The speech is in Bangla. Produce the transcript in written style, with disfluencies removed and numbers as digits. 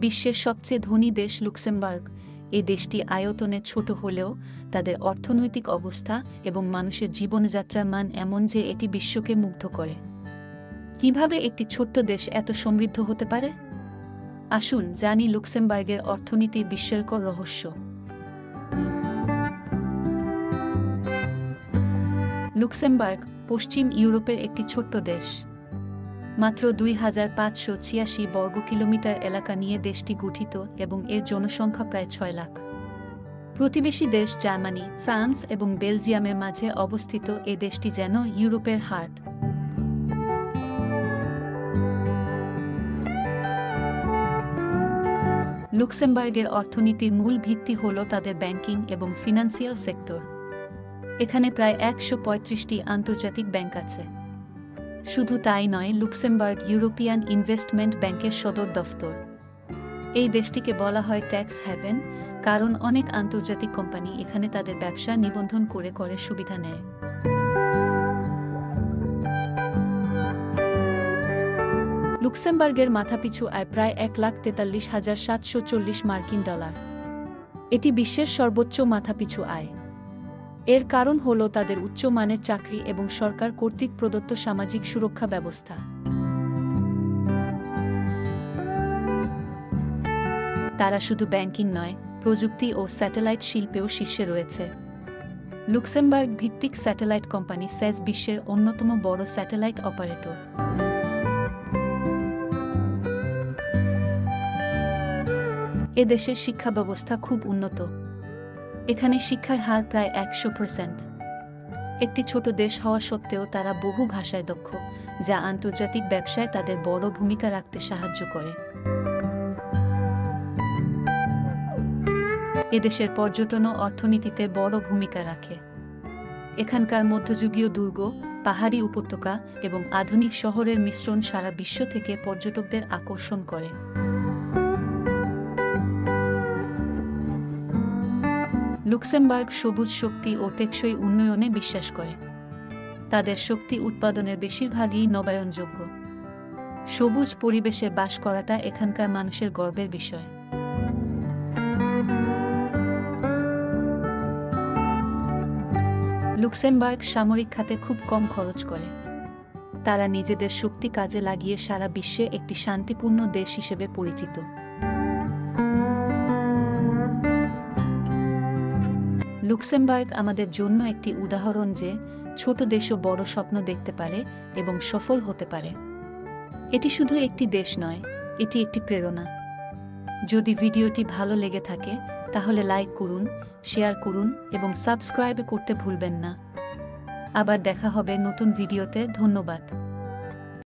বিশ্বের সবচেয়ে ধনী দেশ লুক্সেমবার্গ। এই দেশটি আয়তনে ছোট হলেও তাদের অর্থনৈতিক অবস্থা এবং মানুষের জীবনযাত্রার মান এমন যে এটি বিশ্বকে মুগ্ধ করে। কিভাবে একটি ছোট্ট দেশ এত সমৃদ্ধ হতে পারে? আসুন জানি লুক্সেমবার্গের অর্থনীতির বিস্ময়কর রহস্য। লুক্সেমবার্গ পশ্চিম ইউরোপের একটি ছোট্ট দেশ। মাত্র 2586 বর্গ কিলোমিটার এলাকা নিয়ে দেশটি গঠিত এবং এর জনসংখ্যা প্রায় 6 লাখ। প্রতিবেশী দেশ জার্মানি, ফ্রান্স এবং বেলজিয়ামের মাঝে অবস্থিত এ দেশটি যেন ইউরোপের হার্ট। লুক্সেমবার্গের অর্থনীতির মূল ভিত্তি হল তাদের ব্যাংকিং এবং ফিনান্সিয়াল সেক্টর। এখানে প্রায় 135টি আন্তর্জাতিক ব্যাংক আছে। শুধু তাই নয়, লুক্সেমবার্গ ইউরোপিয়ান ইনভেস্টমেন্ট ব্যাংকের সদর দফতর। এই দেশটিকে বলা হয় ট্যাক্স হ্যাভেন, কারণ অনেক আন্তর্জাতিক কোম্পানি এখানে তাদের ব্যবসা নিবন্ধন করে করের সুবিধা নেয়। লুক্সেমবার্গের মাথাপিছু আয় প্রায় $1,43,740 মার্কিন। এটি বিশ্বের সর্বোচ্চ মাথাপিছু আয়। এর কারণ হল তাদের উচ্চমানের চাকরি এবং সরকার কর্তৃক প্রদত্ত সামাজিক সুরক্ষা ব্যবস্থা। তারা শুধু ব্যাংকিং নয়, প্রযুক্তি ও স্যাটেলাইট শিল্পেও শীর্ষে রয়েছে। লুক্সেমবার্গ ভিত্তিক স্যাটেলাইট কোম্পানি সেজ বিশ্বের অন্যতম বড় স্যাটেলাইট অপারেটর। এ দেশের শিক্ষা ব্যবস্থা খুব উন্নত। এখানে শিক্ষার হার প্রায় 100%। একটি ছোট দেশ হওয়া সত্ত্বেও তারা বহু ভাষায় দক্ষ, যা আন্তর্জাতিক ব্যবসায় তাদের বড় ভূমিকা রাখতে সাহায্য করে। এদেশের পর্যটন ও অর্থনীতিতে বড় ভূমিকা রাখে। এখানকার মধ্যযুগীয় দুর্গ, পাহাড়ি উপত্যকা এবং আধুনিক শহরের মিশ্রণ সারা বিশ্ব থেকে পর্যটকদের আকর্ষণ করে। লুক্সেমবার্গ সবুজ শক্তি ও টেকসই উন্নয়নে বিশ্বাস করে। তাদের শক্তি উৎপাদনের বেশিরভাগই নবায়নযোগ্য। সবুজ পরিবেশে বাস করাটা এখানকার মানুষের গর্বের বিষয়। লুক্সেমবার্গ সামরিক খাতে খুব কম খরচ করে। তারা নিজেদের শক্তি কাজে লাগিয়ে সারা বিশ্বে একটি শান্তিপূর্ণ দেশ হিসেবে পরিচিত। লুক্সেমবার্গ আমাদের জন্য একটি উদাহরণ যে ছোট দেশও বড় স্বপ্ন দেখতে পারে এবং সফল হতে পারে। এটি শুধু একটি দেশ নয়, এটি একটি প্রেরণা। যদি ভিডিওটি ভালো লেগে থাকে তাহলে লাইক করুন, শেয়ার করুন এবং সাবস্ক্রাইব করতে ভুলবেন না। আবার দেখা হবে নতুন ভিডিওতে। ধন্যবাদ।